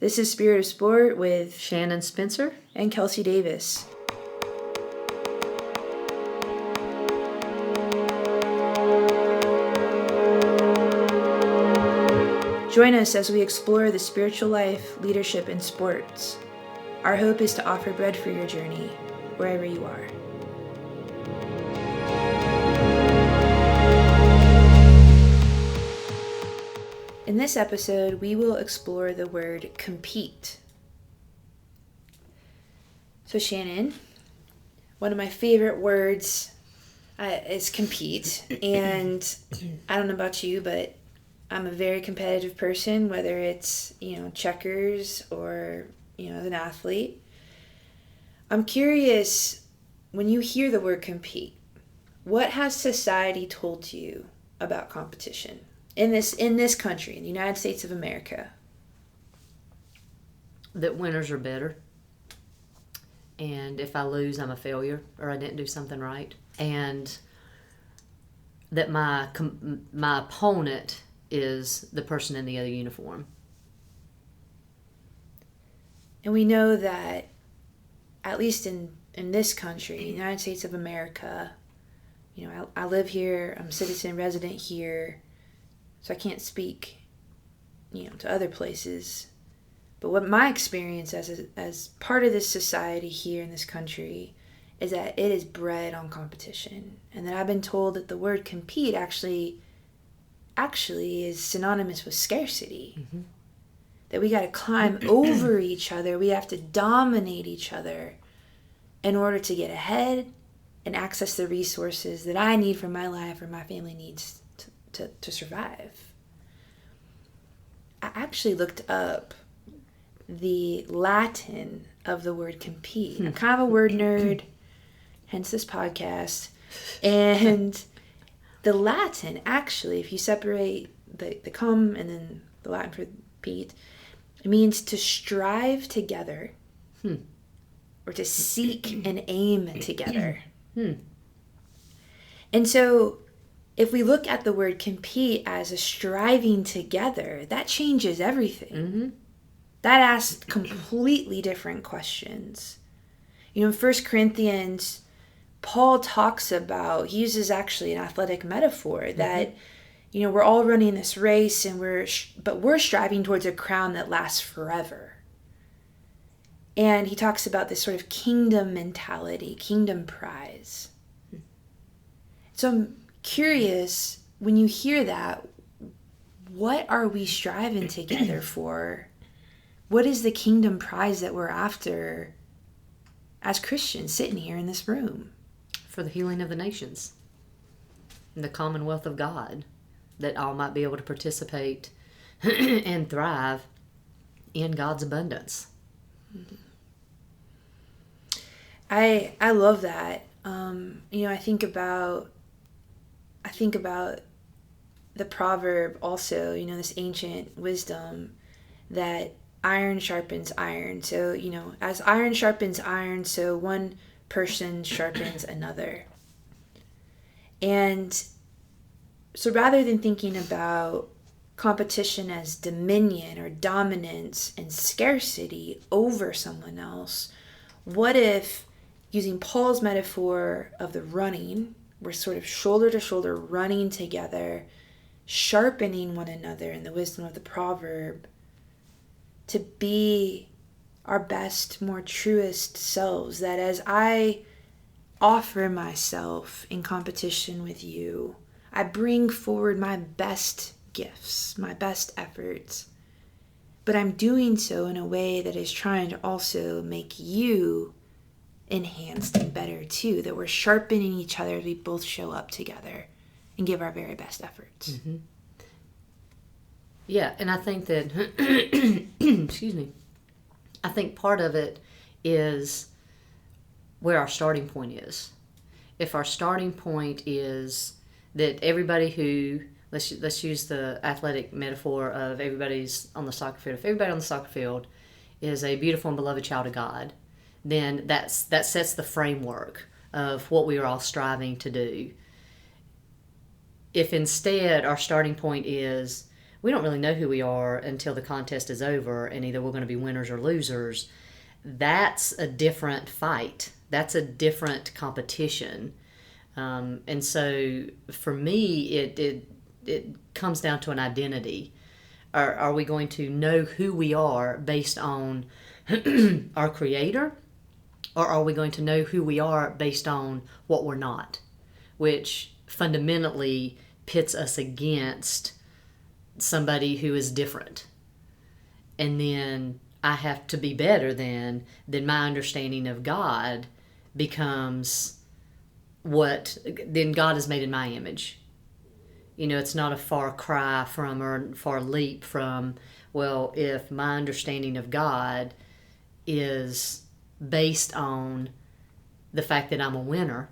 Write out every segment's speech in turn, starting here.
This is Spirit of Sport with Shannon Spencer and Kelsey Davis. Join us as we explore the spiritual life, leadership, and sports. Our hope is to offer bread for your journey, wherever you are. In this episode, we will explore the word compete. So Shannon, one of my favorite words is compete. And I don't know about you, but I'm a very competitive person, whether it's, checkers or, as an athlete. I'm curious, when you hear the word compete, what has society told you about competition? In this country, in the United States of America? That winners are better. And if I lose, I'm a failure or I didn't do something right. And that my opponent is the person in the other uniform. And we know that, at least in this country, the United States of America, I live here, I'm a citizen resident here, so I can't speak, to other places. But what my experience as part of this society here in this country is that it is bred on competition. And that I've been told that the word compete actually is synonymous with scarcity. Mm-hmm. That we got to climb over each other. We have to dominate each other in order to get ahead and access the resources that I need for my life or my family needs to survive. I actually looked up the Latin of the word compete. I'm kind of a word nerd, hence this podcast. And the Latin, actually, if you separate the cum and then the Latin for compete, it means to strive together or to seek and aim together. And so if we look at the word compete as a striving together, that changes everything. Mm-hmm. That asks completely different questions. In 1 Corinthians, Paul talks about, he uses actually an athletic metaphor that, we're all running this race and we're striving towards a crown that lasts forever. And he talks about this sort of kingdom mentality, kingdom prize. So I'm curious, when you hear that, what are we striving together for? What is the kingdom prize that we're after as Christians sitting here in this room? For the healing of the nations, and the commonwealth of God, that all might be able to participate and thrive in God's abundance. I love that. I think about the proverb also, this ancient wisdom that iron sharpens iron. So, as iron sharpens iron, so one person sharpens another. And so rather than thinking about competition as dominion or dominance and scarcity over someone else, what if, using Paul's metaphor of the running, we're sort of shoulder to shoulder running together, sharpening one another in the wisdom of the proverb, to be our best, more truest selves, that as I offer myself in competition with you, I bring forward my best gifts, my best efforts, but I'm doing so in a way that is trying to also make you enhanced and better too, that we're sharpening each other as we both show up together and give our very best efforts. Mm-hmm. Yeah, and I think that, excuse me, I think part of it is where our starting point is. If our starting point is that everybody who, let's use the athletic metaphor of everybody's on the soccer field. If everybody on the soccer field is a beautiful and beloved child of God, then that sets the framework of what we are all striving to do. If instead our starting point is, we don't really know who we are until the contest is over, and either we're going to be winners or losers. That's a different fight. That's a different competition. And so for me, it comes down to an identity. Are we going to know who we are based on our Creator? Or are we going to know who we are based on what we're not? Which fundamentally pits us against somebody who is different. And then I have to be better than my understanding of God becomes what then God is made in my image. It's not a far cry from or far leap from, well, if my understanding of God is based on the fact that I'm a winner,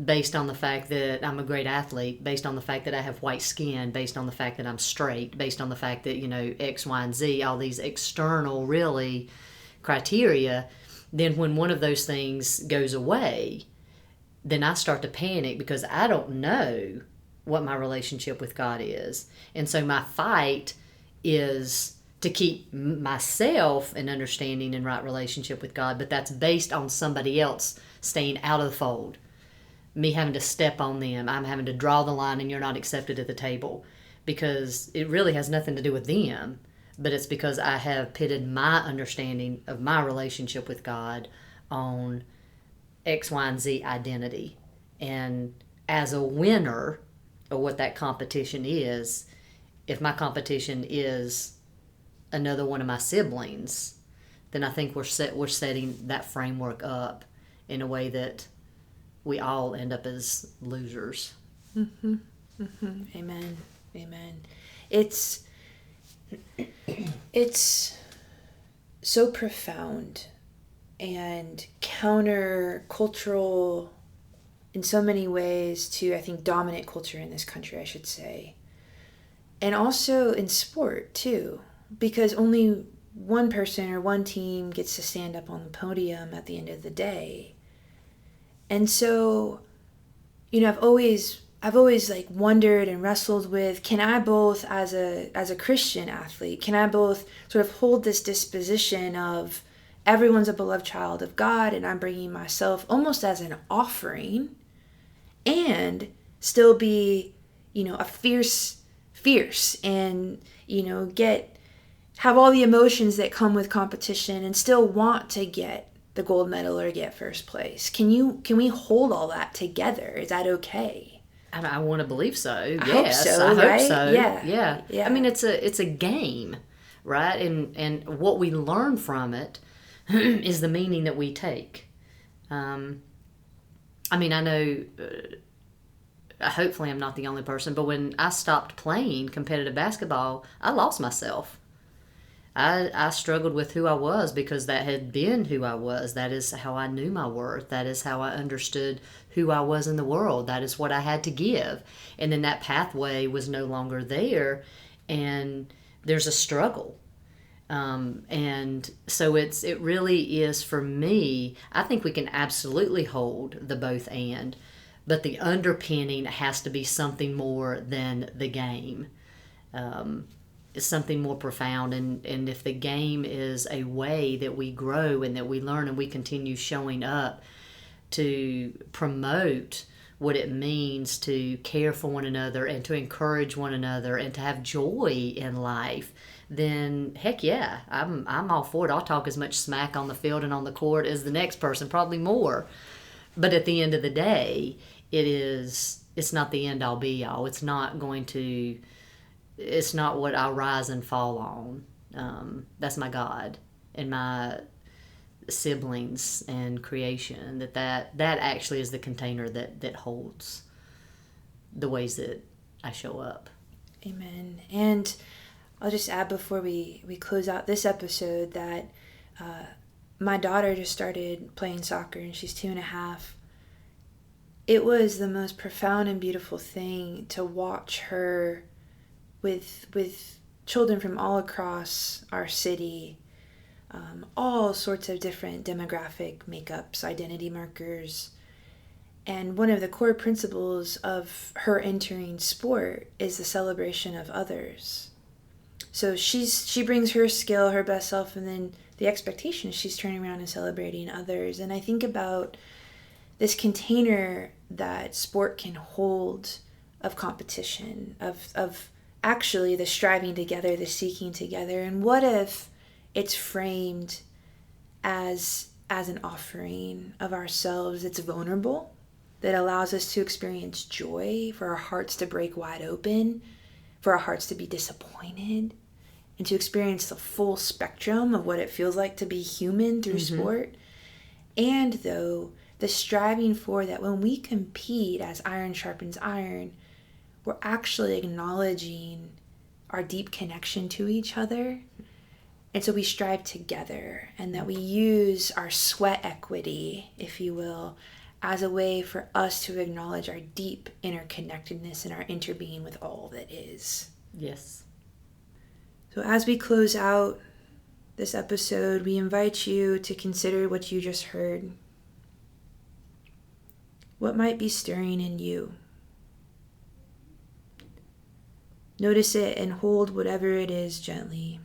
based on the fact that I'm a great athlete, based on the fact that I have white skin, based on the fact that I'm straight, based on the fact that, X, Y, and Z, all these external, really, criteria, then when one of those things goes away, then I start to panic because I don't know what my relationship with God is. And so my fight is to keep myself an understanding and right relationship with God, but that's based on somebody else staying out of the fold. Me having to step on them. I'm having to draw the line and you're not accepted at the table. Because it really has nothing to do with them, but it's because I have pitted my understanding of my relationship with God on X, Y, and Z identity. And as a winner of what that competition is, if my competition is another one of my siblings, then I think we're setting that framework up in a way that we all end up as losers. Mm-hmm. Mm-hmm. Amen. Amen. It's so profound and counter-cultural in so many ways to, I think, dominant culture in this country, I should say. And also in sport, too, because only one person or one team gets to stand up on the podium at the end of the day. And so, I've always like wondered and wrestled with, can I both, as a Christian athlete, can I both sort of hold this disposition of everyone's a beloved child of God and I'm bringing myself almost as an offering, and still be, a fierce and, have all the emotions that come with competition and still want to get the gold medal or get first place. Can we hold all that together? Is that okay? I want to believe so. I Yes, hope so, I right? hope so. Yeah. I mean, it's a game, right? And what we learn from it is the meaning that we take. I know. Hopefully, I'm not the only person. But when I stopped playing competitive basketball, I lost myself. I struggled with who I was because that had been who I was. That is how I knew my worth. That is how I understood who I was in the world. That is what I had to give. And then that pathway was no longer there, and there's a struggle. And so it really is, for me, I think we can absolutely hold the both and, but the underpinning has to be something more than the game. Is something more profound, and if the game is a way that we grow and that we learn and we continue showing up to promote what it means to care for one another and to encourage one another and to have joy in life, then heck yeah, I'm all for it. I'll talk as much smack on the field and on the court as the next person, probably more. But at the end of the day, it's not the end all be all. It's not what I rise and fall on. That's my God and my siblings and creation. That actually is the container that holds the ways that I show up. Amen. And I'll just add before we close out this episode that my daughter just started playing soccer and she's 2.5. It was the most profound and beautiful thing to watch her with children from all across our city, all sorts of different demographic makeups, identity markers, And one of the core principles of her entering sport is the celebration of others. So she brings her skill, her best self, and then the expectation is she's turning around and celebrating others. And I think about this container that sport can hold of competition, of actually the striving together, the seeking together. And what if it's framed as an offering of ourselves that's vulnerable, that allows us to experience joy, for our hearts to break wide open, for our hearts to be disappointed, and to experience the full spectrum of what it feels like to be human through sport. And though the striving for that, when we compete as iron sharpens iron, we're actually acknowledging our deep connection to each other. And so we strive together, and that we use our sweat equity, if you will, as a way for us to acknowledge our deep interconnectedness and our interbeing with all that is. Yes. So as we close out this episode, we invite you to consider what you just heard. What might be stirring in you? Notice it and hold whatever it is gently.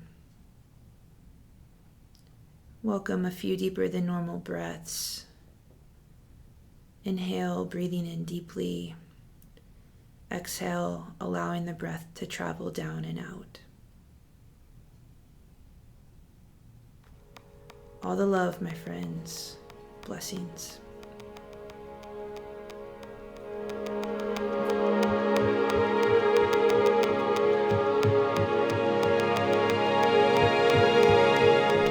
Welcome a few deeper than normal breaths. Inhale, breathing in deeply. Exhale, allowing the breath to travel down and out. All the love, my friends. Blessings.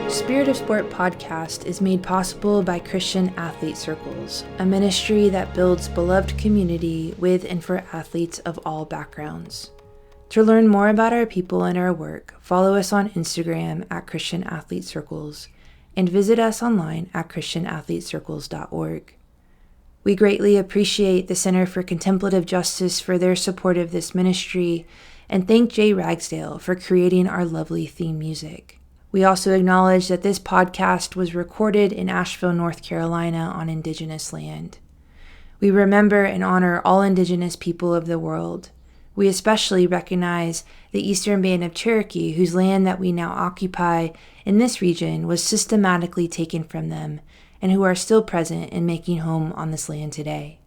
Spirit of Sport podcast is made possible by Christian Athlete Circles, a ministry that builds beloved community with and for athletes of all backgrounds. To learn more about our people and our work, follow us on Instagram at Christian Athlete Circles and visit us online at christianathletecircles.org. We greatly appreciate the Center for Contemplative Justice for their support of this ministry, and thank Jay Ragsdale for creating our lovely theme music. We also acknowledge that this podcast was recorded in Asheville, North Carolina on Indigenous land. We remember and honor all Indigenous people of the world. We especially recognize the Eastern Band of Cherokee, whose land that we now occupy in this region was systematically taken from them, and who are still present and making home on this land today.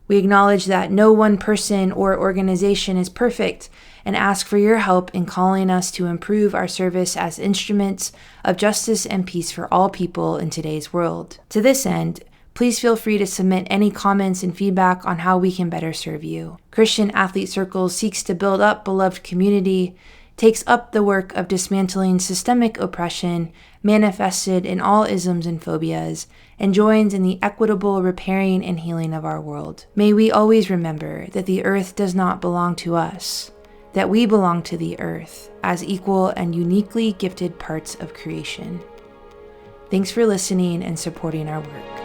We acknowledge that no one person or organization is perfect, and ask for your help in calling us to improve our service as instruments of justice and peace for all people in today's world. To this end, please feel free to submit any comments and feedback on how we can better serve you. Christian Athlete Circles seeks to build up beloved community, takes up the work of dismantling systemic oppression manifested in all isms and phobias, and joins in the equitable repairing and healing of our world. May we always remember that the earth does not belong to us, that we belong to the earth as equal and uniquely gifted parts of creation. Thanks for listening and supporting our work.